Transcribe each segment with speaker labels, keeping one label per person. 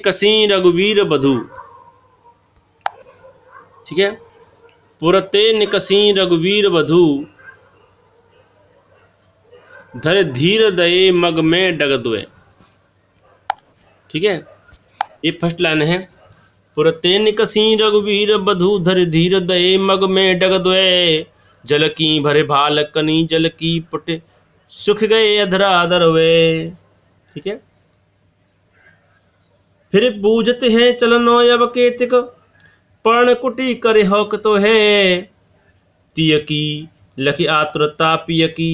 Speaker 1: कसी रघुवीर बधू, ठीक है। पुरते निकसी रघुवीर बधू, धर धीर दये मग में डगद्वय, ठीक है। ये फर्स्ट लाइन है। पुरते निकसी रघुवीर बधू, धर धीर दये मग में डगद्वय, जल की भरे भाल कनी जल की पुट, सुख गए अधराधर वे, ठीक है। फिर बूझते हैं चलनो अब केतिक, पर्ण कुटी करे हौक तो है, तिय की लखी आतुरता पिय की,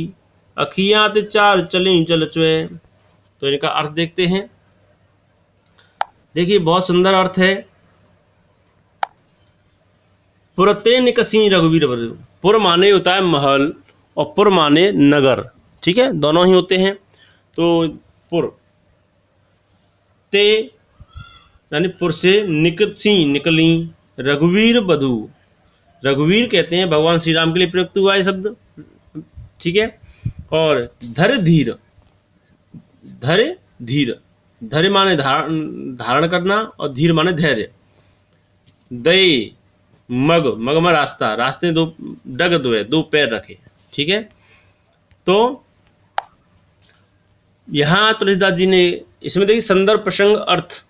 Speaker 1: अखियात चार चली जल चुए। तो इनका अर्थ देखते हैं। देखिए बहुत सुंदर अर्थ है। पुरते निकसी रघुवीर बधू, पुर माने होता है महल और पुर माने नगर, ठीक है, दोनों ही होते हैं। तो पुर ते यानी पुर से निकसी निकली, रघुवीर बधू, रघुवीर कहते हैं भगवान श्री राम के लिए प्रयुक्त हुआ है शब्द, ठीक है। और धर धीर, धर धीर, धैर्य माने धारण करना और धीर माने धैर्य। दये मग, मग में रास्ता, रास्ते दो डग दो, दो पैर रखे, ठीक है। तो यहां तुलसीदास जी ने इसमें देखिए संदर्भ प्रसंग अर्थ,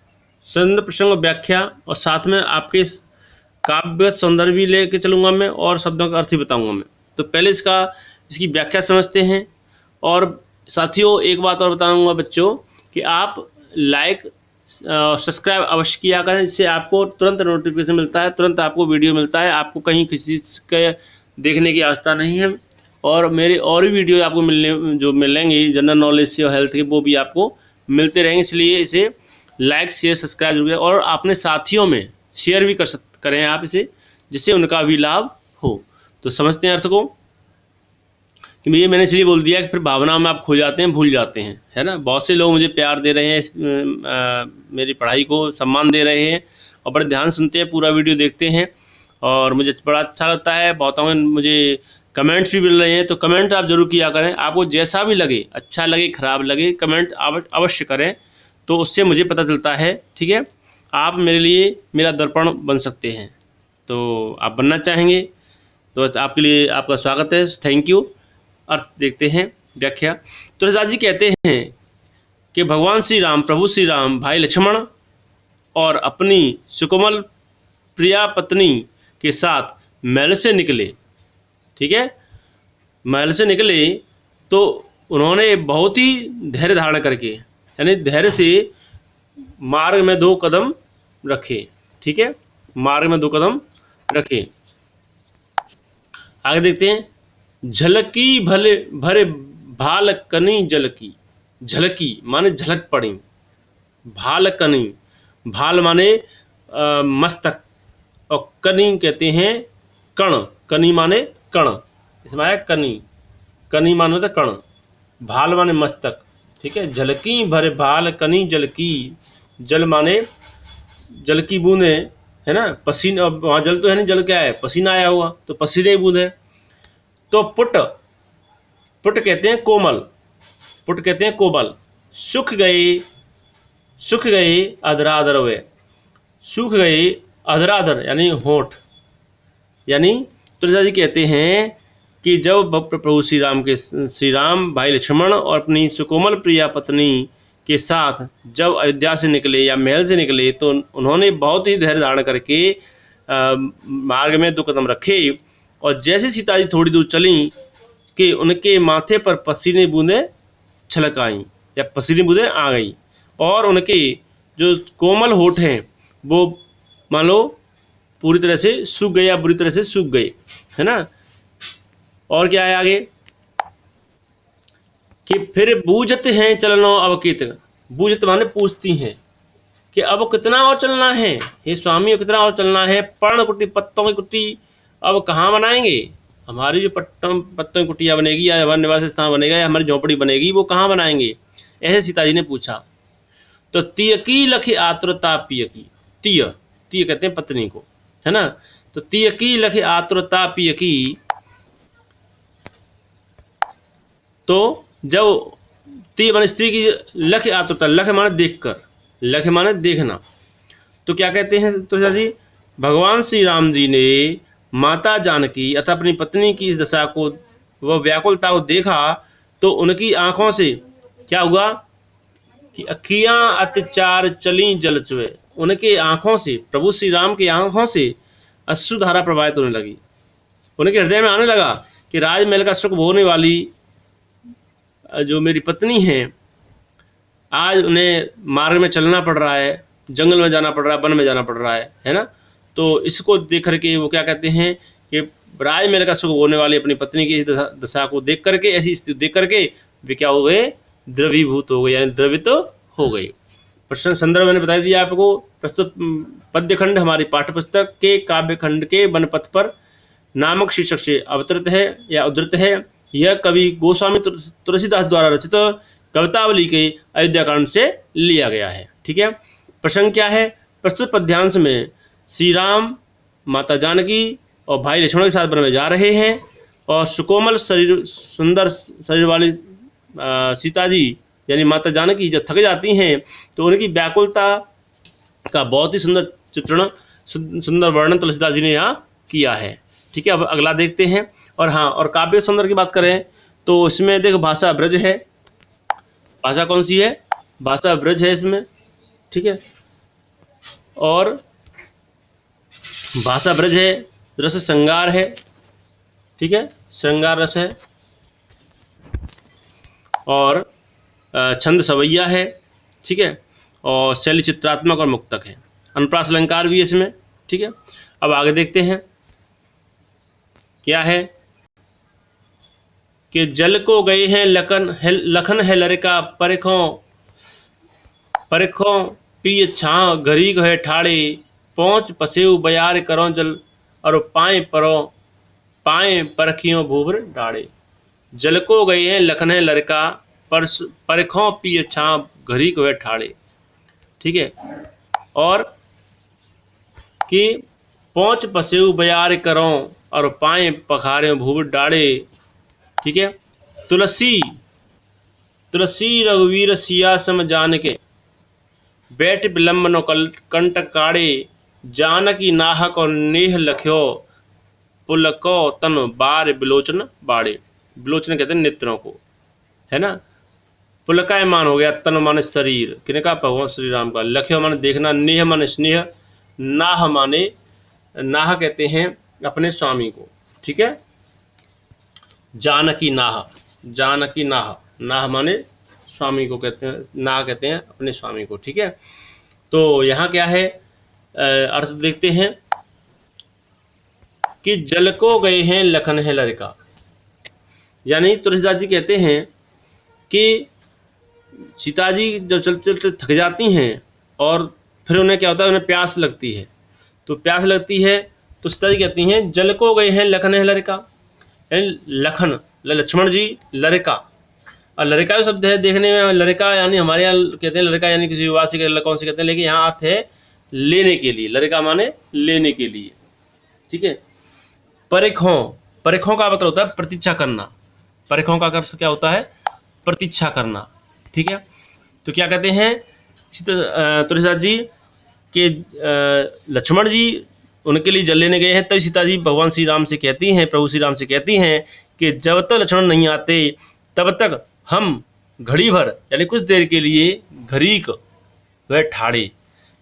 Speaker 1: संदर्भ प्रसंग व्याख्या और साथ में आपके काव्य सौंदर्य भी लेके चलूंगा मैं और शब्दों का अर्थ ही बताऊंगा मैं। तो पहले इसकी व्याख्या समझते हैं। और साथियों एक बात और बताऊंगा बच्चों कि आप लाइक सब्सक्राइब अवश्य किया करें, जिससे आपको तुरंत नोटिफिकेशन मिलता है, तुरंत आपको वीडियो मिलता है, आपको कहीं किसी के देखने की आवश्यकता नहीं है। और मेरे और भी वीडियो आपको मिलेंगे जनरल नॉलेज से और हेल्थ के, वो भी आपको मिलते रहेंगे। इसलिए इसे लाइक शेयर सब्सक्राइब जरूर करें और अपने साथियों में शेयर भी करें आप इसे, जिससे उनका भी लाभ हो। तो समझते हैं अर्थ को कि ये मैंने इसलिए बोल दिया कि फिर भावनाओं में आप खो जाते हैं, भूल जाते हैं, है ना। बहुत से लोग मुझे प्यार दे रहे हैं, मेरी पढ़ाई को सम्मान दे रहे हैं और बड़े ध्यान सुनते हैं, पूरा वीडियो देखते हैं और मुझे बड़ा अच्छा लगता है। बहुतों में मुझे कमेंट्स भी मिल रहे हैं, तो कमेंट आप जरूर किया करें। आपको जैसा भी लगे, अच्छा लगे खराब लगे, कमेंट अवश्य करें, तो उससे मुझे पता चलता है, ठीक है। आप मेरे लिए मेरा दर्पण बन सकते हैं, तो आप बनना चाहेंगे तो आपके लिए आपका स्वागत है। Thank you. अर्थ देखते हैं, व्याख्या। तुलसीदास जी कहते हैं कि भगवान श्री राम, प्रभु श्री राम भाई लक्ष्मण और अपनी सुकोमल प्रिया पत्नी के साथ महल से निकले, ठीक है। महल से निकले तो उन्होंने बहुत ही धैर्य धारण करके, यानी धैर्य से मार्ग में 2 कदम रखे, ठीक है, मार्ग में 2 कदम रखे। आगे देखते हैं। झलकी भले भरे भाल कनी जल की, झलकी माने झलक पड़ी, भाल कनी, भाल माने मस्तक और कनी कहते हैं कण, कनी माने कण, इसमें आया कनी, कनी माने होता कण, भाल माने मस्तक, ठीक है। झलकी भरे भाल कनी जल की, जल माने जल की बूंदे, है ना, पसीना, वहां जल तो है नहीं, जल क्या है, पसीना आया हुआ, तो पसीने की बूंद है। तो पुट, पुट कहते हैं कोमल, पुट कहते हैं कोमल, सुख गए, सुख गए अधराधर वे, सूख गए अधराधर यानी होठ, यानी तुलसीदास जी कहते हैं कि जब प्रभु श्री राम भाई लक्ष्मण और अपनी सुकोमल प्रिया पत्नी के साथ जब अयोध्या से निकले या महल से निकले, तो उन्होंने बहुत ही धैर्य धारण करके मार्ग में 2 कदम रखे और जैसे सीता जी थोड़ी दूर चली कि उनके माथे पर पसीने बूंदे छलक आई या पसीने बूंदे आ गई और उनके जो कोमल होठ हैं वो मान लो पूरी तरह से सूख गए या बुरी तरह से सूख गए, है ना। और क्या है आगे कि फिर बूझते हैं चलनो अब कित, बूझत माने पूछती हैं कि अब कितना और चलना है, हे स्वामी कितना और चलना है। पर्ण कुटी, पत्तों की कुटी अब कहाँ बनाएंगे, हमारी जो पत्तों की कुटिया बनेगी या हमारा निवास स्थान बनेगा या हमारी झोपड़ी बनेगी, वो कहाँ बनाएंगे, ऐसे सीता जी ने पूछा। तो तिय की लखी आतुरता पिय की, तिय, तिय कहते हैं पत्नी को, है ना। तो तिय की लखी आतुरता पिय की, तो जब तिय माने स्त्री की, लख आतुरता, लख माने देखकर, लख माने देखना। तो क्या कहते हैं तुलसीदास जी, भगवान श्री राम जी ने माता जानकी अतः अपनी पत्नी की इस दशा को, वह व्याकुलता को देखा तो उनकी आंखों से क्या हुआ कि अखियां अत्याचार चली जल चुए। उनके आंखों से, प्रभु श्री राम की आंखों से अश्रुधारा प्रवाहित होने लगी। उनके हृदय में आने लगा कि राजमहल का सुख भोगने वाली जो मेरी पत्नी है, आज उन्हें मार्ग में चलना पड़ रहा है, जंगल में जाना पड़ रहा है, वन में जाना पड़ रहा है ना। तो इसको देख करके वो क्या कहते हैं कि राजमहल का सुख भोगने वाली अपनी पत्नी की दशा को देख करके, ऐसी स्थिति देख करके वे क्या हो गए, द्रवीभूत हो गए, यानी द्रवित हो गए। प्रश्न संदर्भ मैंने बता दिया आपको। प्रस्तुत पद्य खंड हमारी पाठ्य पुस्तक के काव्य खंड के वनपथ पर नामक शीर्षक से अवतरित है या उद्धृत है। यह कवि गोस्वामी तुलसीदास द्वारा रचित कवितावली के अयोध्या कांड से लिया गया है। ठीक है। प्रसंग क्या है? प्रस्तुत पद्यांश में श्री राम, माता जानकी और भाई लक्ष्मण के साथ वन में जा रहे हैं और सुकोमल शरीर, सुंदर शरीर वाली सीता जी यानी माता जानकी जब थक जाती हैं तो उनकी व्याकुलता का बहुत ही सुंदर चित्रण, सुंदर वर्णन तुलसीदास जी ने यहाँ किया है। ठीक है। अब अगला देखते हैं। और हाँ, और काव्य सुंदर की बात करें तो इसमें देख भाषा ब्रज है। भाषा कौन सी है? भाषा ब्रज है इसमें। ठीक है। और भाषा ब्रज है, रस श्रृंगार है। ठीक है, श्रृंगार रस है। और छंद सवैया है। ठीक है। और शैली चित्रात्मक और मुक्तक है। अनुप्रास अलंकार भी है इसमें। ठीक है। अब आगे देखते हैं क्या है कि जल को गए हैं लखन है लड़का परखों पिय छां घरी है ठाड़े पहुँच पसेऊ बयार करो जल और पाए परखियों भूभर डाड़े। जल को गए हैं लखन है लड़का परखों पिय छां घरी है ठाड़े। ठीक है। और कि पहुँच पसेऊ बयार करो और पाए पखारे भूभर डाड़े। ठीक है। तुलसी रघुवीर सिया सम जान के बैठ विलंब नो कंट काड़े जानकी नाहक और नेह लख्यो पुलको तन बार बिलोचन बाड़े। बिलोचन कहते हैं नेत्रों को, है ना। पुलकायमान हो गया, तन माने शरीर, किने का? भगवान श्री राम का। लख्यो माने देखना, नेह माने स्नेह, नाह माने, नाह कहते हैं अपने स्वामी को। ठीक है। जानकी नाह, जानकी नाह, नाह माने स्वामी को कहते हैं, नाह कहते हैं अपने स्वामी को। ठीक है। तो यहाँ क्या है अर्थ देखते हैं कि जल को गए हैं लखन है लड़का, यानी तुलसीदास जी कहते हैं कि सीता जी जब चलते चलते थक जाती हैं और फिर उन्हें क्या होता है, उन्हें प्यास लगती है। तो प्यास लगती है तो सीता जी कहती हैं जल को गए हैं लखन है लड़का, यानी लखन लक्ष्मण जी, लड़का। और लड़का शब्द है देखने में, लड़का यानी हमारे यहाँ कहते हैं लड़का यानी किसी विवाह से लड़कों से कहते हैं, लेकिन यहाँ अर्थ है लेने के लिए। लड़का माने लेने के लिए। ठीक है। परिखों का मतलब होता है प्रतीक्षा करना। परिखों का अर्थ क्या होता है? प्रतीक्षा करना। ठीक है। तो क्या कहते हैं तुलसीदास जी के लक्ष्मण जी उनके लिए जल लेने गए हैं, तब सीता जी भगवान श्री राम से कहती हैं, प्रभु श्री राम से कहती हैं कि जब तक लक्ष्मण नहीं आते तब तक हम घड़ी भर यानी कुछ देर के लिए घरीक वह ठाड़े,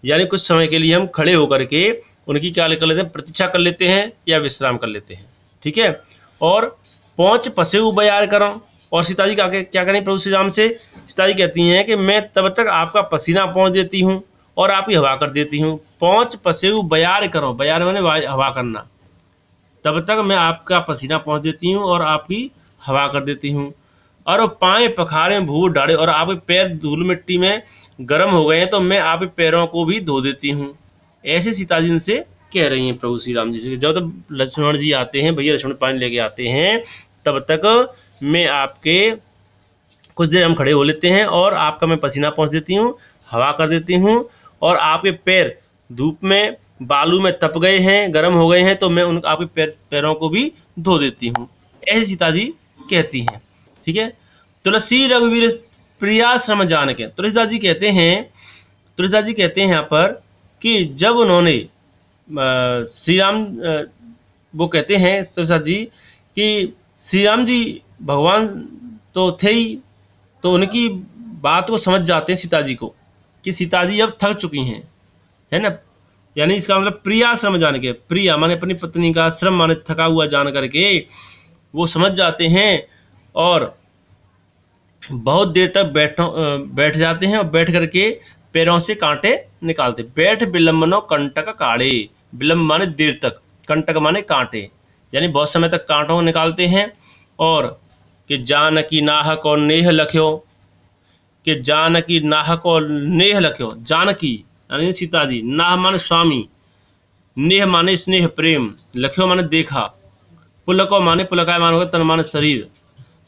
Speaker 1: यानी कुछ समय के लिए हम खड़े होकर के उनकी क्या कर लेते हैं, प्रतीक्षा कर लेते हैं या विश्राम कर लेते हैं। ठीक है। और पहुँच पसेऊ बयार करो, और सीता जी क्या करें प्रभु श्री राम से? सीता जी कहती हैं कि मैं तब तक आपका पसीना पहुँच देती हूँ और आपकी हवा कर देती हूँ। पहुँच पसेऊ बयार करो, बयार मैंने हवा करना, तब तक मैं आपका पसीना पहुँच देती हूँ और आपकी हवा कर देती हूँ। और पाए पखारे भूर डाड़े, और आपके पैर धूल मिट्टी में गर्म हो गए हैं तो मैं आपके पैरों को भी धो देती हूँ। ऐसे सीता जी उनसे कह रही हैं प्रभु श्री राम जी से। जब तक लक्ष्मण जी आते हैं, भैया लक्ष्मण पानी लेके आते हैं, तब तक मैं आपके कुछ देर हम खड़े हो लेते हैं और आपका मैं पसीना पहुँच देती हूँ, हवा कर देती हूँ, और आपके पैर धूप में बालू में तप गए हैं, गर्म हो गए हैं, तो मैं आपके पैरों को भी धो देती हूँ। ऐसे सीता जी कहती हैं। ठीक है। तुलसी रघुवीर प्रिया श्रम जान के, तुलसीदास जी कहते हैं तुलसीदास जी कहते हैं यहाँ पर कि जब उन्होंने श्री राम, वो कहते हैं तुलसीदास जी कि श्री राम जी भगवान तो थे ही, तो उनकी बात को समझ जाते हैं सीता जी को कि सीता जी अब थक चुकी हैं, है ना। यानी इसका मतलब प्रिया श्रम जान के, प्रिया माने अपनी पत्नी का, श्रम माने थका हुआ जान करके वो समझ जाते हैं और बहुत देर तक बैठ जाते हैं और बैठ करके पैरों से कांटे निकालते। बैठ विलंबनो कंटक काढ़े, विलंब माने देर तक, कंटक माने कांटे, यानी बहुत समय तक कांटों को निकालते हैं। और कि जानकी नाहक और नेह लख्यो, कि जानकी नाहक और नेह लख्यो, जानकी यानी सीता जी, नाह माने स्वामी, नेह माने स्नेह प्रेम, लख्यो माने देखा, पुलको माने पुलकाय मान होगा तन माने शरीर,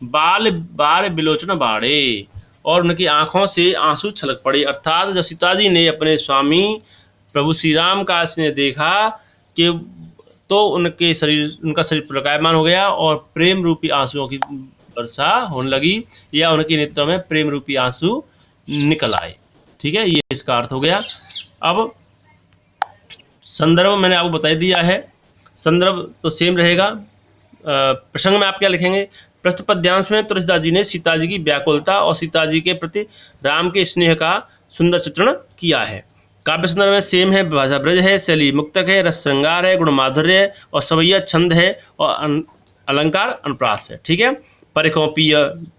Speaker 1: बाल बार बिलोचन बाड़े, और उनकी आंखों से आंसू छलक पड़े। अर्थात जब सीता जी ने अपने स्वामी प्रभु श्री राम का स्नेह देखा कि तो उनके शरीर, उनका शरीर पुलकायमान हो गया और प्रेम रूपी आंसुओं की वर्षा होने लगी, या उनके नेत्रों में प्रेम रूपी आंसू निकल आए। ठीक है, ये इसका अर्थ हो गया। अब संदर्भ मैंने आपको बता दिया है, संदर्भ तो सेम रहेगा। प्रसंग में आप क्या लिखेंगे? प्रस्तुत पद्यांश में तुलसीदास जी ने सीता जी की व्याकुलता और सीता जी के प्रति राम के स्नेह का सुंदर चित्रण किया है। काव्य संदर्भ में सेम है, भाषा ब्रज है, शैली मुक्तक है, रस श्रृंगार है, गुण माधुर्य है और सवैया छंद है और अलंकार अनुप्रास है। ठीक है, परिकोपीय,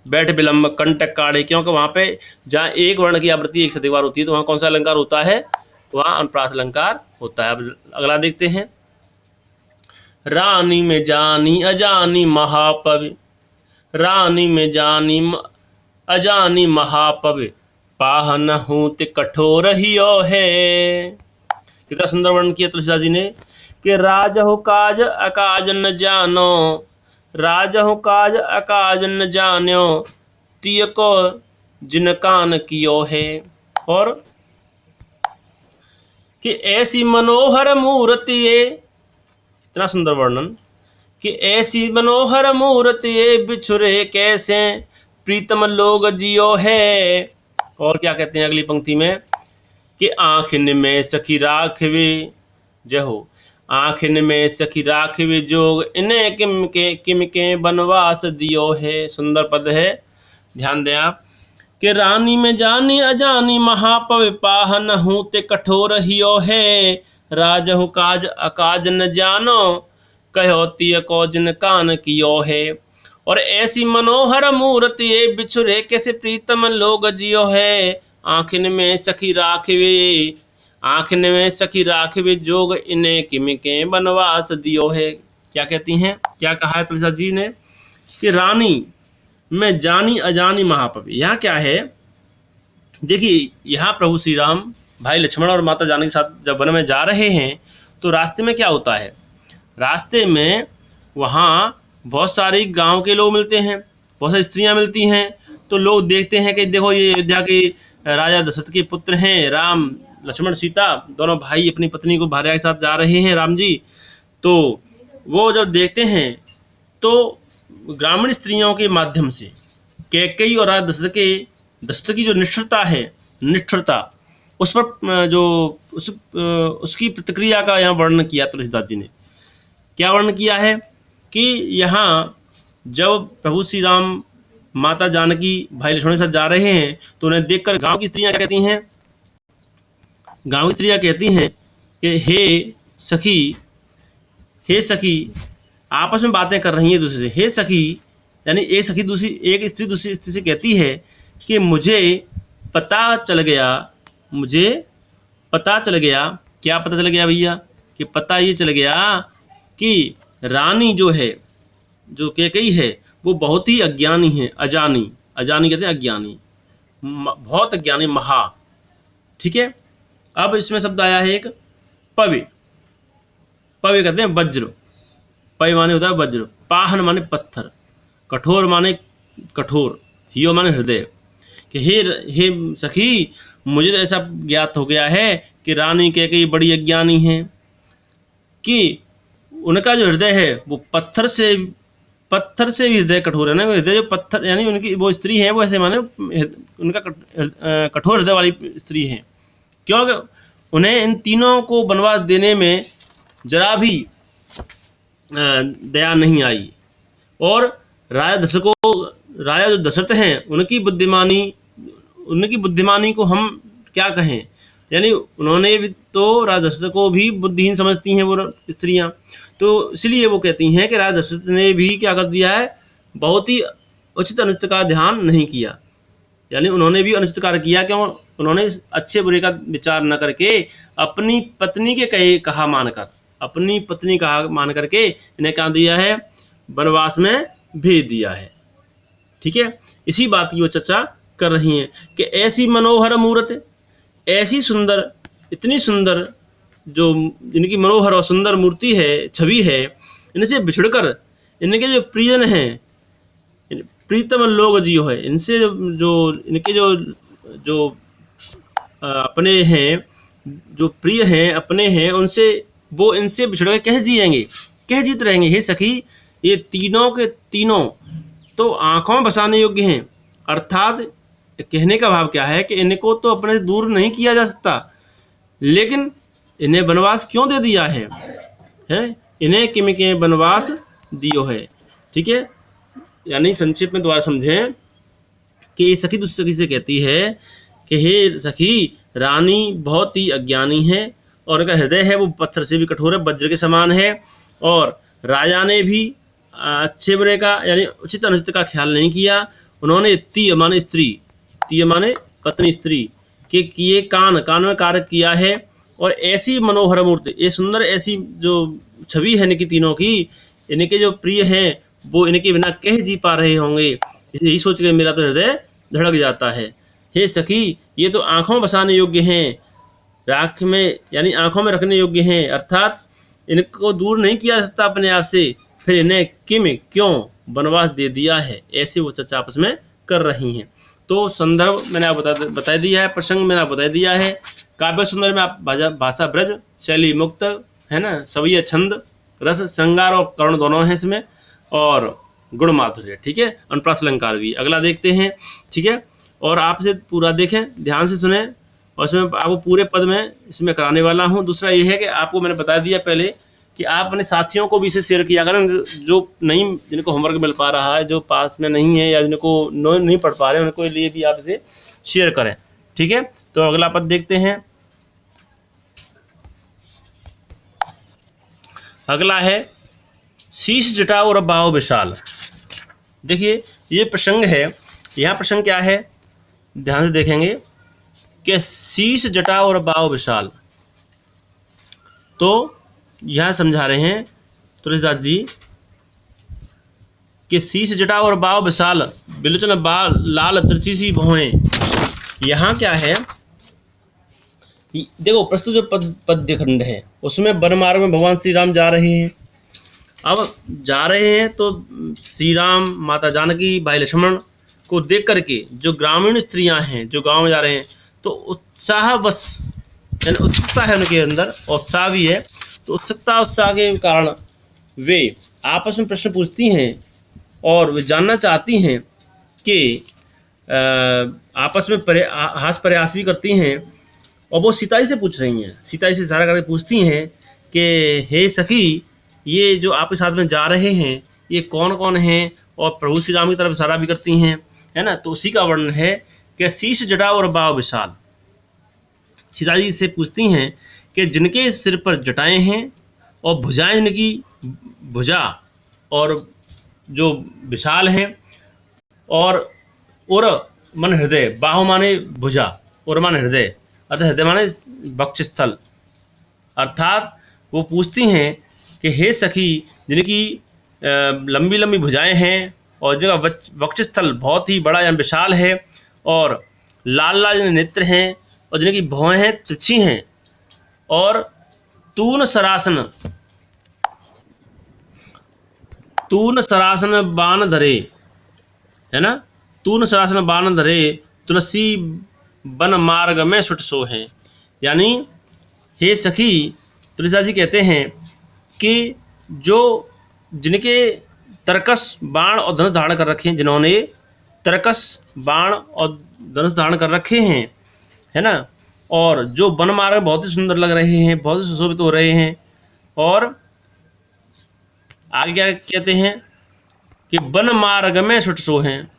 Speaker 1: बैठ विलंब, कंटक काढ़े, क्योंकि वहां पे जहाँ एक वर्ण की आवृत्ति एक से अधिक बार होती है तो वहां कौन सा अलंकार होता है? वहां अनुप्रास अलंकार होता है। अब अगला देखते हैं। रानी में जानी अजानी महापवि, रानी में जानी अजानी महापवि, पाहन हूत कठोर हियो है। कितना सुंदर वर्णन किया तुलसीदास जी ने कि राजहु काज अकाज न जानो, राजहु काज अकाज न जान्यो, तिय को जिन कान कियो है। और कि ऐसी मनोहर मूर्ति, इतना सुंदर वर्णन कि ऐसी मनोहर मूर्ति बिछुरे कैसे, प्रीतम लोग जियो है। और क्या कहते हैं अगली पंक्ति में कि आँखिन में सखी राखवे, जय हो, आँखिन में सखी राखवे जोग, इन्हें किम के बनवास दियो है। सुंदर पद है, ध्यान दें आप। कि रानी में जानी अजानी महापव, पाहन हूँ ते कठोर हियो है, राजहु काज अकाज न जानो, कहो तिय को जिन कान कियो है। और ऐसी मनोहर मूर्ति बिछुरे कैसे, प्रीतम लोग जियो है, आँखिन में सखी राखवे, आँखिन में सखी राखवे जोग, इन्हें किम के बनवास दियो है। क्या कहती हैं, क्या कहा है तुलसीदास जी ने कि रानी में जानी अजानी महापव। यहाँ क्या है, देखिए यहाँ प्रभु श्री राम भाई लक्ष्मण और माता जानकी के साथ जब वन में जा रहे हैं तो रास्ते में क्या होता है, रास्ते में वहाँ बहुत सारे गांव के लोग मिलते हैं, बहुत सारी स्त्रियां मिलती हैं। तो लोग देखते हैं कि देखो ये अयोध्या के राजा दशरथ के पुत्र हैं, राम लक्ष्मण सीता दोनों भाई अपनी पत्नी को भार्या के साथ जा रहे हैं राम जी। तो वो जब देखते हैं तो ग्रामीण स्त्रियों के माध्यम से कैकेयी और राजा दशरथ की जो निष्ठुरता है, निष्ठुरता उस पर जो उसकी प्रतिक्रिया का यहाँ वर्णन किया तुलसीदास जी ने। क्या वर्णन किया है कि यहाँ जब प्रभु श्री राम माता जानकी भाई लक्ष्मण के साथ जा रहे हैं तो उन्हें देखकर गांव की स्त्रियां कहती हैं, गांव की स्त्रियां कहती हैं कि हे सखी आपस में बातें कर रही हैं दूसरे से। हे सखी यानी एक स्त्री दूसरी स्त्री से कहती है कि मुझे पता चल गया, मुझे पता चल गया। क्या पता चल गया भैया? कि पता ये चल गया कि रानी जो है, जो कैकेयी है, वो बहुत ही अज्ञानी है। अजानी, अजानी कहते हैं अज्ञानी, बहुत अज्ञानी, महा। ठीक है, अब इसमें शब्द आया है एक पवे, पवे कहते हैं वज्र, पवे माने होता है वज्र, पाहन माने पत्थर, कठोर माने कठोर, हियो माने हृदय। कि हे सखी मुझे तो ऐसा ज्ञात हो गया है कि रानी कैकेयी बड़ी अज्ञानी है, कि उनका जो हृदय है वो पत्थर से भी हृदय कठोर है ना। हृदय जो पत्थर, यानी उनकी वो स्त्री है वो ऐसे माने उनका कठोर हृदय वाली स्त्री है। क्योंकि उन्हें इन तीनों को वनवास देने में जरा भी दया नहीं आई। और राजा जो दशरथ हैं उनकी बुद्धिमानी को हम क्या कहें, यानी उन्होंने भी तो राजा दशरथ को भी बुद्धिहीन समझती हैं वो स्त्रियां, तो इसलिए वो कहती हैं कि राजा दशरथ ने भी क्या कर दिया है, बहुत ही उचित अनुचित का ध्यान नहीं किया, यानी उन्होंने भी अनुचित कार्य किया। क्यों? उन्होंने अच्छे बुरे का विचार न करके अपनी पत्नी के कहा मान करके इन्हें क्या दिया है, वनवास में भेज दिया है। ठीक है, इसी बात की वो चर्चा कर रही हैं कि ऐसी मनोहर मूर्त, ऐसी सुंदर, इतनी सुंदर जो इनकी मनोहर और सुंदर मूर्ति है, छवि है, इनसे बिछुड़कर इनके जो प्रियजन हैं, प्रीतम लोग जियो है, इनसे जो इनके जो अपने हैं, जो प्रिय हैं, अपने हैं, उनसे वो इनसे बिछड़ के कैसे जीत रहेंगे। हे सखी, ये तीनों के तीनों तो आंखों में बसाने योग्य हैं। अर्थात कहने का भाव क्या है कि इनको तो अपने से दूर नहीं किया जा सकता, लेकिन इन्हें वनवास क्यों दे दिया है? इन्हें किम के वनवास दियो है। ठीक है, यानी संक्षेप में दोबारा समझें कि ये सखी दूसरी सखी से कहती है कि हे सखी, रानी बहुत ही अज्ञानी है और उनका हृदय है वो पत्थर से भी कठोर है, वज्र के समान है, और राजा ने भी अच्छे बुरे का यानी उचित अनुचित का ख्याल नहीं किया। उन्होंने तीय माने पत्नी स्त्री के किए कान में कार्य किया है, और ऐसी मनोहर मूर्ति, ये सुंदर ऐसी जो छवि है इनकी तीनों की, इनके जो प्रिय हैं वो इनके बिना कैसे जी पा रहे होंगे, यही सोच के मेरा तो हृदय धड़क जाता है। हे सखी, ये तो आंखों बसाने योग्य हैं, राख में यानी आंखों में रखने योग्य हैं, अर्थात इनको दूर नहीं किया जा सकता अपने आप से, फिर इन्हें क्यों वनवास दे दिया है, ऐसे वो चर्चा आपस में कर रही हैं। तो संदर्भ मैंने आप बता दिया है, प्रसंग मैंने आप बता दिया है। काव्य सुंदर में आप भाषा ब्रज, शैली मुक्त है ना, सवयी छंद, रस श्रृंगार और कर्ण दोनों हैं इसमें, और गुण माधुर्य। ठीक है, अनुप्रास अलंकार भी। अगला देखते हैं। ठीक है, और आपसे पूरा देखें, ध्यान से सुने, और इसमें आपको पूरे पद में इसमें कराने वाला हूं। दूसरा ये है कि आपको मैंने बता दिया पहले कि आप अपने साथियों को भी इसे शेयर किया करें, जो नहीं, जिनको होमवर्क मिल पा रहा है, जो पास में नहीं है या जिनको नहीं पढ़ पा रहे, उनको लिए भी आप इसे शेयर करें। ठीक है, तो अगला पद देखते हैं। अगला है शीश जटा और बाहु विशाल। देखिए ये प्रसंग है, यहाँ प्रसंग क्या है, ध्यान से देखेंगे कि शीश जटा और बाहु विशाल, तो यहां समझा रहे हैं तुलसीदास जी कि शीश जटा और बाहु विशाल, बिलोचन बाल लाल तिरछी सी भौहें। यहां क्या है, देखो प्रस्तुत जो पद्य खंड है उसमें वन मार्ग में भगवान श्री राम जा रहे हैं। अब जा रहे हैं तो श्री राम, माता जानकी, भाई लक्ष्मण को देख करके जो ग्रामीण स्त्रियां हैं जो गांव में जा रहे हैं, तो उत्साहवश, यानी उत्सुकता है उनके अंदर, उत्साह भी है, तो उत्साह के कारण वे आपस में प्रश्न पूछती हैं और वे जानना चाहती हैं कि आपस में हास प्रयास भी करती हैं, और वो सीता जी से पूछ रही हैं, सीता जी से इशारा करके पूछती हैं कि हे सखी, ये जो आपके साथ में जा रहे हैं ये कौन कौन हैं, और प्रभु श्री राम की तरफ इशारा भी करती हैं, है ना। तो उसी का वर्णन है कि शीश जटा और बाहु विशाल। सीता जी से पूछती हैं कि जिनके सिर पर जटाएं हैं और भुजाएं, जिनकी भुजा और जो विशाल हैं, और मन हृदय, बाहु माने भुजा और माने हृदय, अतः हृदय माने वक्षस्थल, अर्थात वो पूछती हैं कि हे सखी, जिनकी लंबी लंबी भुजाएं हैं और जगह वक्षस्थल बहुत ही बड़ा या विशाल है, और लाल लाल नेत्र हैं, और जिनकी भौहें हैं तिरछी हैं, और तून सरासन बाण धरे, है ना, तून सरासन बाण धरे, तुलसी वन मार्ग में सुट सो है। यानी हे सखी, तुलसीदास जी कहते हैं कि जो जिनके तरकस बाण और धनुष धारण कर रखे हैं, जिन्होंने तरकस बाण और धनुष धारण कर रखे हैं, है ना, और जो वन मार्ग बहुत ही सुंदर लग रहे हैं, बहुत ही सुशोभित हो रहे हैं। और आगे क्या कहते हैं कि वन मार्ग में सुठ सो हैं,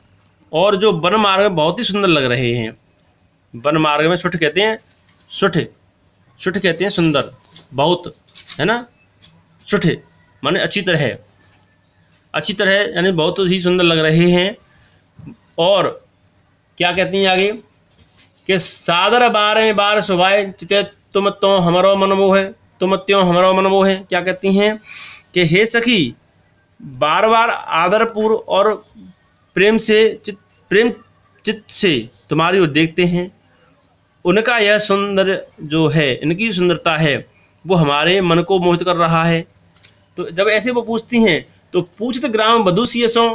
Speaker 1: और जो वन मार्ग बहुत ही सुंदर लग रहे हैं। वन मार्ग में सुठ कहते हैं, सुठ सुठ कहते हैं सुंदर, बहुत, है ना। सुठ माने अच्छी तरह, अच्छी तरह यानी बहुत ही सुंदर लग रहे हैं। और क्या कहती हैं आगे कि सादर बारह बार सुभाए चिते तुम तो हमारो मन मोह, तुम त्यों हमारो मन मोह। क्या कहती हैं कि हे सखी, बार बार आदरपूर्व और प्रेम चित्त से तुम्हारी ओर देखते हैं। उनका यह सुंदर जो है, इनकी सुंदरता है, वो हमारे मन को मोहित कर रहा है। तो जब ऐसे वो पूछती हैं तो पूछत ग्राम बधु सियसों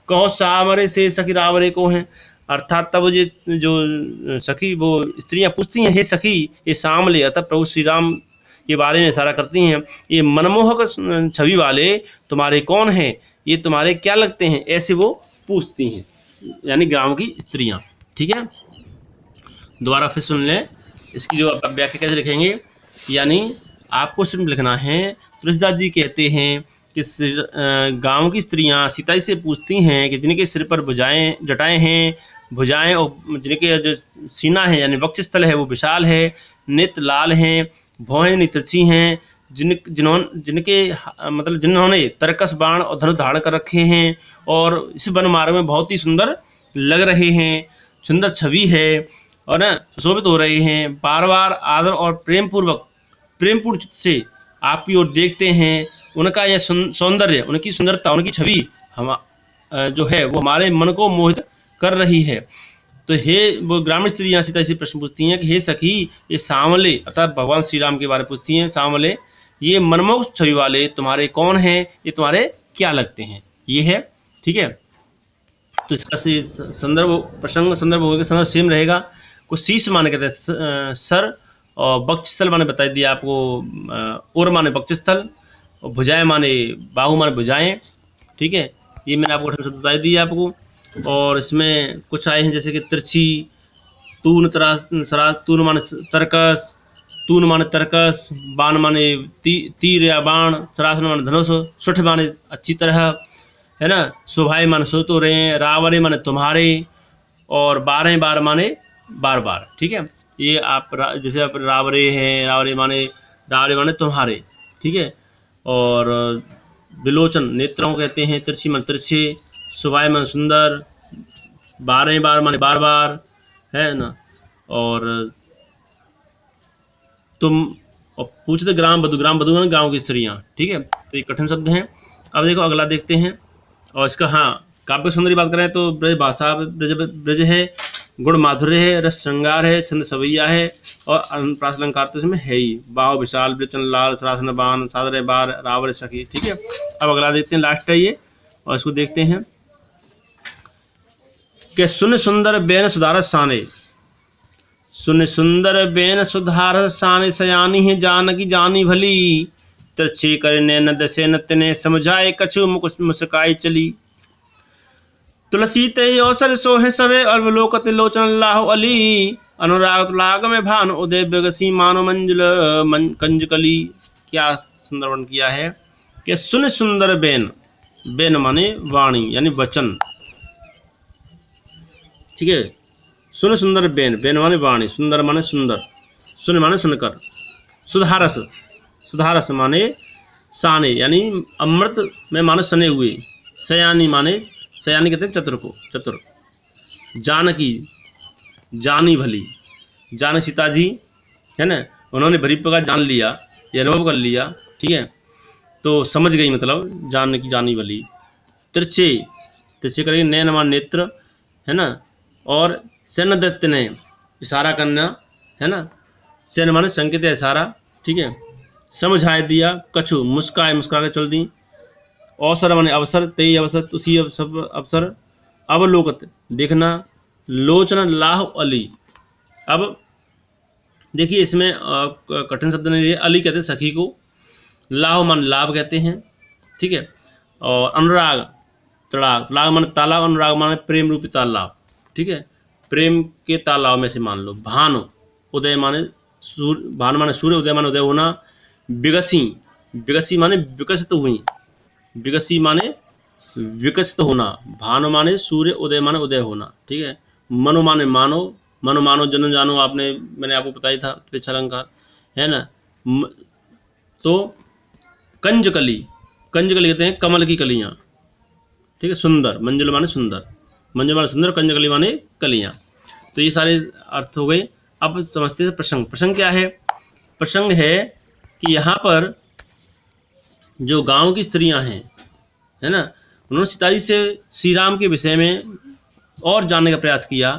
Speaker 1: कहो सामरे से सखी रावरे को हैं। अर्थात तब ये जो सखी वो स्त्रियां पूछती हैं, हे सखी ये सामले, अतः प्रभु श्री राम के बारे में इशारा करती हैं, ये मनमोहक छवि वाले तुम्हारे कौन हैं, ये तुम्हारे क्या लगते हैं, ऐसे वो पूछती हैं, यानी गांव की स्त्रियां। ठीक है, दोबारा फिर सुन लें इसकी जो व्याख्या कैसे लिखेंगे। यानी आपको सिर्फ लिखना है, तुलसीदास जी कहते हैं कि गांव की स्त्रियां सीता जी से पूछती हैं कि जिनके सिर पर जटाएं हैं, भुजाएं, और जिनके जो सीना है यानी वक्षस्थल है वो विशाल है, नेत्र लाल हैं, भौहें तिरछी हैं, जिन्होंने तरकस बाण और धनुष धारण कर रखे हैं, और इस वन मार्ग में बहुत ही सुंदर लग रहे हैं, सुंदर छवि है और ना सुशोभित हो रहे हैं। बार बार आदर और प्रेमपूर्ण चित्त से आपकी ओर देखते हैं। उनका यह सौंदर्य, उनकी सुंदरता, उनकी छवि हम जो है वो हमारे मन को मोहित कर रही है। तो हे वो ग्रामीण स्त्रियां सीता से प्रश्न पूछती हैं कि हे सखी ये सांवले, अर्थात भगवान श्री राम के बारे में पूछती हैं, सांवले ये मनमोहक छवि वाले तुम्हारे कौन हैं, ये तुम्हारे क्या लगते हैं, ये है। ठीक है, तो इसका संदर्भ प्रसंग संदर्भ होगा, संदर्भ सेम रहेगा। कुछ शीश माने कहते हैं सर, और वक्षस्थल माने बता दिया आपको, और माने वक्षस्थल, और भुजाएं माने बाहु माने भुजाएं। ठीक है, ये मैंने आपको शब्द बता दिया आपको। और इसमें कुछ आए हैं जैसे कि तिरछी, तून तून माने तरकस, तून माने तरकस, बाण माने तीर या बाण, सरासन माने धनुष, सुठ माने अच्छी तरह, है ना, शोभाए माने सो तो रहे, रावरे माने तुम्हारे, और 12 बार माने बार बार। ठीक है, ये आप जैसे आप रावरे हैं, रावरे माने तुम्हारे। ठीक है, और विलोचन नेत्रों कहते हैं, तिरछी माने तिरछे, सुभाए माने सुंदर, 12 बार माने बार बार, है ना, और तुम, और पूछते ग्राम बधु माने गांव की स्त्रियां। ठीक है, तो ये कठिन शब्द हैं। अब देखो अगला देखते हैं, और इसका हाँ काव्य सौंदर्य बात करें तो ब्रज भाषा, ब्रज है, गुण माधुर्य है, रस श्रृंगार है, छंद सवैया है, और अनुप्रास अलंकार तो इसमें है ही। बाहु विशाल, वृचन लाल, सरासन बाण, सादर बार, रावर सखी। ठीक है, अब अगला देखते हैं, लास्ट है ये, और इसको देखते हैं कि सुन सुंदर बेन सुधारत साने, सुन सुंदर बेन सुधारत साने, सयानी है जानकी जानी भली, तिरछी करने न दसे नत्य ने, समझाए कछु मुस्काई चली। तुलसी ते अवसर सोहे सवे, अल्वलोकत लोचन लाहो अली, अनुराग लाग में भान उदय बेगसी मानो मंजुल कंजकली। क्या सुंदर वर्णन किया है कि सुन सुंदर बेन, बेन माने वाणी यानी वचन। ठीक है, सुन सुंदर बेन, बेन माने वाणी, सुंदर माने सुंदर, सुन माने सुनकर, सुधारस, सुधारस माने साने यानी अमृत में माने सने हुए, सयानी माने, सयानी कहते हैं चतुर को, चतुर, जानकी जानी भली, जान सीता जी है ना, उन्होंने भली प्रकार जान लिया, ये अनुभव कर लिया। ठीक है, तो समझ गई, मतलब जानकी जानी भली। तिरछे, तिरछे करेंगे नैन मान नेत्र, है ना, और सेन दत्त ने इशारा करना, है ना, सेन माने संकेत है, इशारा। ठीक है, समझाए दिया, कछु मुस्काए, मुस्का के चल दी, अवसर माने अवसर, तेई अवसर, उसी अवसर, अवलोकत देखना, लोचन लाह अली। अब देखिए इसमें कठिन शब्द नहीं है, अली कहते हैं सखी को, लाह मान लाभ कहते हैं। ठीक है, और अनुराग तड़ाग, तड़ाग माने तालाब, अनुराग माने प्रेम रूपी तालाब। ठीक है, प्रेम के तालाब में से मान लो, भानु उदय माने सूर्य, भानु माने सूर्य, उदय माने उदय होना। विगसी, विगसी माने विकसित हुई, विगसी माने विकसित होना। भानु माने सूर्य, उदय माने उदय होना। ठीक है। मनु माने मानो, मनु मानो जन्म जानो, आपने मैंने आपको बताया था पेश अलंकार है ना। तो कंजकली, कंजकली कहते हैं कमल की कलियां। ठीक है। सुंदर, मंजुल माने सुंदर, मंजुल माने सुंदर, कंजकली माने कलियां। तो ये सारे अर्थ हो गए। अब समझते हैं प्रसंग। प्रसंग क्या है? प्रसंग है कि यहाँ पर जो गांव की स्त्रियां हैं, है ना, उन्होंने सीता जी से श्री राम के विषय में और जानने का प्रयास किया,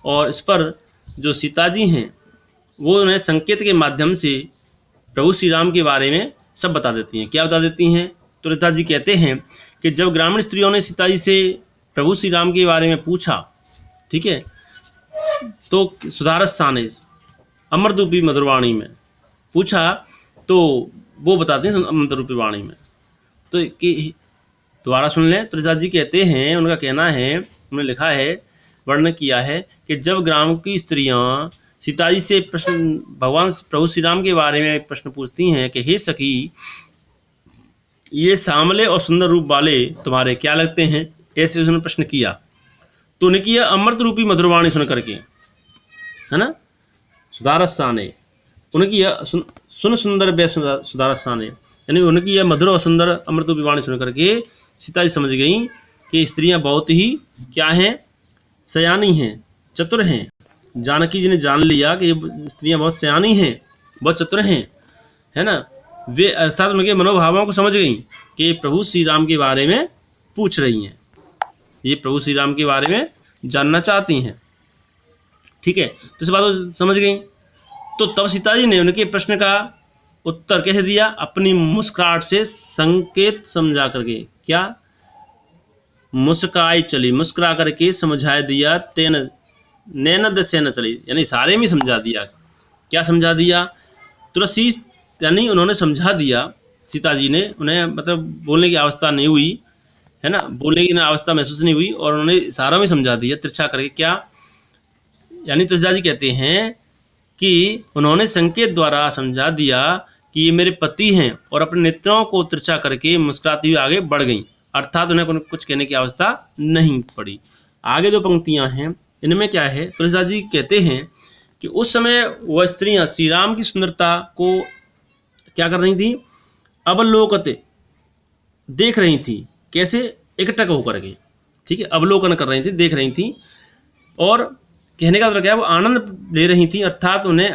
Speaker 1: और इस पर जो सीता जी हैं वो उन्हें संकेत के माध्यम से प्रभु श्री राम के बारे में सब बता देती हैं। क्या बता देती हैं? तो ललिता जी कहते हैं कि जब ग्रामीण स्त्रियों ने सीता जी से प्रभु श्री राम के बारे में पूछा, ठीक है, तो सुधारस साने अमृत रूपी मधुरवाणी में पूछा, तो वो बताते हैं अमृत रूपी वाणी में। तो कि दोबारा सुन लें। तो ललिता जी कहते हैं, उनका कहना है, उन्होंने लिखा है, वर्णन किया है कि जब ग्राम की स्त्रियां सीता जी से प्रश्न, भगवान प्रभु श्री राम के बारे में प्रश्न पूछती हैं कि हे सखी, ये सांवले और सुंदर रूप वाले तुम्हारे क्या लगते हैं, ऐसे उसने प्रश्न किया। तो उनकी यह अमृत रूपी मधुरवाणी सुन करके, है ना, सुधारसाने, उनकी यह सुन सुंदर वे सुधारसाने, यानी उनकी यह मधुर और सुंदर अमृत रूपी वाणी सुन करके सीता जी समझ गई कि स्त्रियां बहुत ही क्या हैं, सयानी हैं, चतुर हैं। जानकी जी ने जान लिया कि ये स्त्रियां बहुत सयानी हैं, बहुत चतुर हैं, है ना। वे अर्थात उनके मनोभावों को समझ गई कि प्रभु श्री राम के बारे में पूछ रही हैं, ये प्रभु श्री राम के बारे में जानना चाहती हैं। ठीक है। तो इस बात को समझ गई। तो तब सीता जी ने उनके प्रश्न का उत्तर कैसे दिया? अपनी मुस्कुराहट से संकेत समझा करके। क्या? मुस्काई चली, मुस्कुरा करके समझा दिया। तेन नैनद से न चली, यानी इशारे में समझा दिया। क्या समझा दिया? तुलसी, यानी उन्होंने समझा दिया, सीता जी ने, उन्हें मतलब बोलने की अवस्था नहीं हुई, है ना, बोलने की अवस्था महसूस नहीं हुई, और उन्होंने इशारों में समझा दिया, तिरछा करके। क्या? यानी तुलसीदास जी कहते हैं कि उन्होंने संकेत द्वारा समझा दिया कि ये मेरे पति हैं, और अपने नेत्रों को तिरछा करके मुस्कुराती हुई आगे बढ़ गई, अर्थात उन्हें कुछ कहने की आवश्यकता नहीं पड़ी। आगे दो पंक्तियां हैं, इनमें क्या है? तुलसीदास जी कहते हैं कि उस समय वह स्त्रियां श्री राम की सुंदरता को क्या कर रही थी? अवलोकते, देख रही थी। कैसे? एकटक होकर के। ठीक है। अवलोकन कर रही थी, देख रही थी, और कहने का मतलब क्या है, वो आनंद ले रही थी, अर्थात उन्हें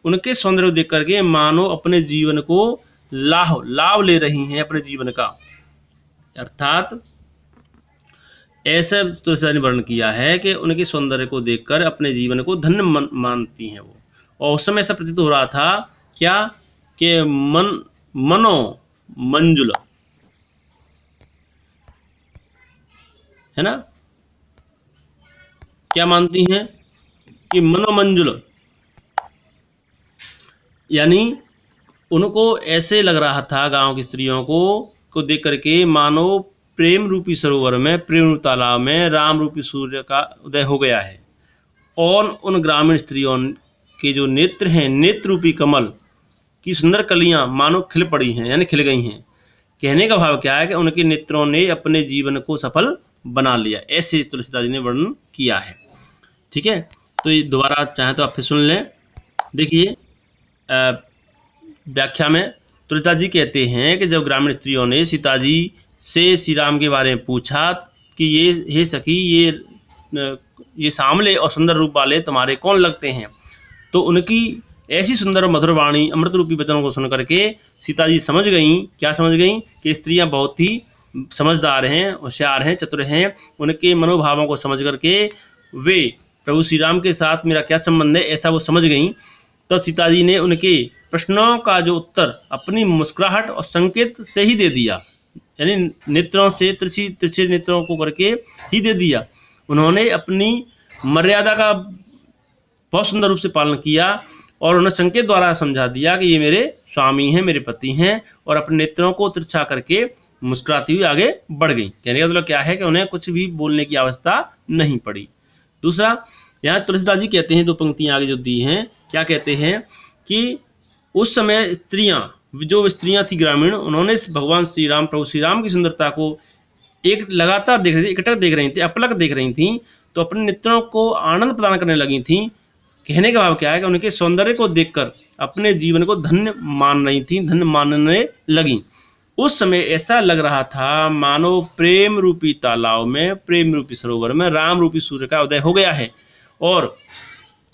Speaker 1: उनके सौंदर्य को देख करके मानो अपने जीवन को लाभ ले रही हैं अपने जीवन का। अर्थात ऐसा तुलसीदास ने वर्णन किया है कि उनके सौंदर्य को देखकर अपने जीवन को धन्य मानती हैं वो। और उस समय ऐसा प्रतीत हो रहा था क्या कि मनो मंजुल, है ना, क्या मानती हैं कि मनोमंजुल, यानी उनको ऐसे लग रहा था गांव की स्त्रियों को देख करके मानो प्रेम रूपी सरोवर में, प्रेम रूपी तालाब में राम रूपी सूर्य का उदय हो गया है, और उन ग्रामीण स्त्रियों के जो नेत्र हैं, नेत्र रूपी कमल की सुंदर कलियां मानो खिल पड़ी हैं, यानी खिल गई हैं। कहने का भाव क्या है कि उनके नेत्रों ने अपने जीवन को सफल बना लिया, ऐसे तुलसीदास जी ने वर्णन किया है। ठीक है। तो ये दोबारा चाहे तो आप फिर सुन लें। देखिए व्याख्या में तुलसीदास जी कहते हैं कि जब ग्रामीण स्त्रियों ने सीता जी से श्री राम के बारे में पूछा कि ये हे सखी, ये सांवले और सुंदर रूप वाले तुम्हारे कौन लगते हैं, तो उनकी ऐसी सुंदर मधुर वाणी, अमृत रूपी वचनों को सुन करके सीता जी समझ गईं। क्या समझ गईं? कि स्त्रियां बहुत ही समझदार हैं, होशियार हैं, चतुर हैं। उनके मनोभावों को समझ करके वे प्रभु श्री राम के साथ मेरा क्या संबंध है, ऐसा वो समझ गईं। तो सीता जी ने उनके प्रश्नों का जो उत्तर अपनी मुस्कुराहट और संकेत से ही दे दिया, यानी नेत्रों से, तिरछे नेत्रों को करके ही दे दिया। उन्होंने अपनी मर्यादा का बहुत सुंदर रूप से पालन किया, और उन्हें संकेत द्वारा समझा दिया कि ये मेरे स्वामी हैं, मेरे पति हैं, और अपने नेत्रों को तिरछा करके मुस्कुराती हुई आगे बढ़ गई। कहने का मतलब क्या है कि उन्हें कुछ भी बोलने की आवश्यकता नहीं पड़ी। दूसरा, यहाँ तुलसीदास जी कहते हैं, दो पंक्तियां आगे जो दी हैं, क्या कहते हैं कि उस समय जो स्त्रियां थी ग्रामीण, उन्होंने भगवान श्री राम, प्रभु श्री राम की सुंदरता को एक लगातार देख रही थी, एकटक देख रही थी, अपलक देख रही थी, तो अपने नेत्रों को आनंद प्रदान करने लगी थी। कहने का भाव क्या है कि उनके सौंदर्य को देखकर अपने जीवन को धन्य मान रही थी, धन्य मानने लगी। उस समय ऐसा लग रहा था मानो प्रेम रूपी तालाब में, प्रेम रूपी सरोवर में राम रूपी सूर्य का उदय हो गया है, और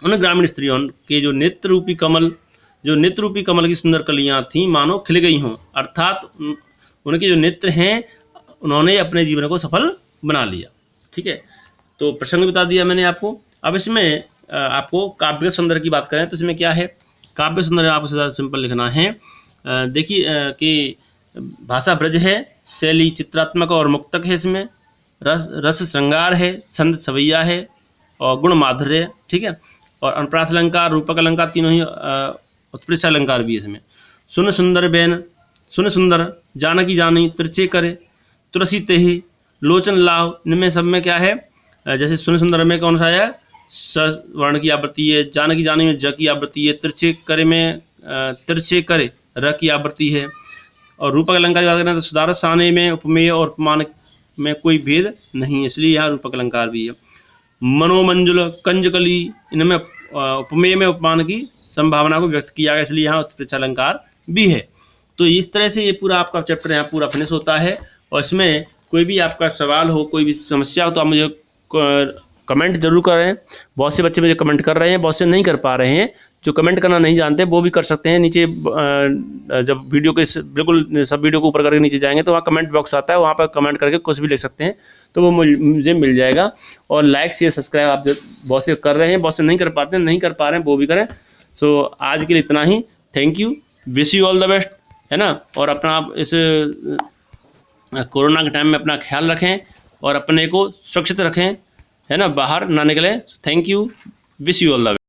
Speaker 1: उन ग्रामीण स्त्रियों के जो नेत्र रूपी कमल की सुंदर कलियां थी मानो खिल गई हों, अर्थात उनके जो नेत्र हैं उन्होंने अपने जीवन को सफल बना लिया। ठीक है, तो प्रसंग बता दिया मैंने आपको। अब इसमें आपको काव्य सौंदर्य की बात करें तो इसमें क्या है, काव्य सौंदर्य आपको ज़्यादा सिंपल लिखना है। देखिए कि भाषा ब्रज है, शैली चित्रात्मक और मुक्तक है, इसमें रस श्रृंगार है, छंद सवैया है, और गुण माधुर्य। ठीक है, और अनुप्रास अलंकार, रूपक अलंकार, तीनों ही उत्प्रेक्ष अलंकार भी है इसमें। सुन सुंदर बेन, सुन सुंदर, जानकी जानी, तिरछे करे, तुलसी तेहि, लोचन लाव, इनमें सब में क्या है, जैसे सुन सुंदर में कौन सा है, स वर्ण की आवृत्ति है, जानकी जानी में ज की आवृत्ति है, तिरछे करे में तिरछे करे र की आवृत्ति है, और रूपक अलंकार की बात करें तो सुधारस साने में उपमेय और उपमान में कोई भेद नहीं, इसलिए यहाँ रूपक अलंकार भी है। मनोमंजुल, कंजकली, इनमें उपमेय में उपमान की संभावना को व्यक्त किया गया, इसलिए यहाँ उत्प्रेक्ष अलंकार भी है। तो इस तरह से ये पूरा आपका चैप्टर यहाँ पूरा फिनिश होता है। और इसमें कोई भी आपका सवाल हो, कोई भी समस्या हो तो आप मुझे कमेंट जरूर करें। बहुत से बच्चे मुझे कमेंट कर रहे हैं, बहुत से नहीं कर पा रहे हैं। जो कमेंट करना नहीं जानते वो भी कर सकते हैं। नीचे जब वीडियो के बिल्कुल सब वीडियो को ऊपर करके नीचे जाएंगे तो वहाँ कमेंट बॉक्स आता है, वहाँ पर कमेंट करके कुछ भी लिख सकते हैं, तो वो मुझे मिल जाएगा। और लाइक शेयर सब्सक्राइब आप बहुत से कर रहे हैं, बहुत से नहीं कर पाते, नहीं कर पा रहे हैं, वो भी करें। सो आज के लिए इतना ही। Thank you, wish you all the best, है ना। और अपना आप इस कोरोना के टाइम में अपना ख्याल रखें और अपने को सुरक्षित रखें, है ना, बाहर ना निकलें। Thank you, wish you all the best.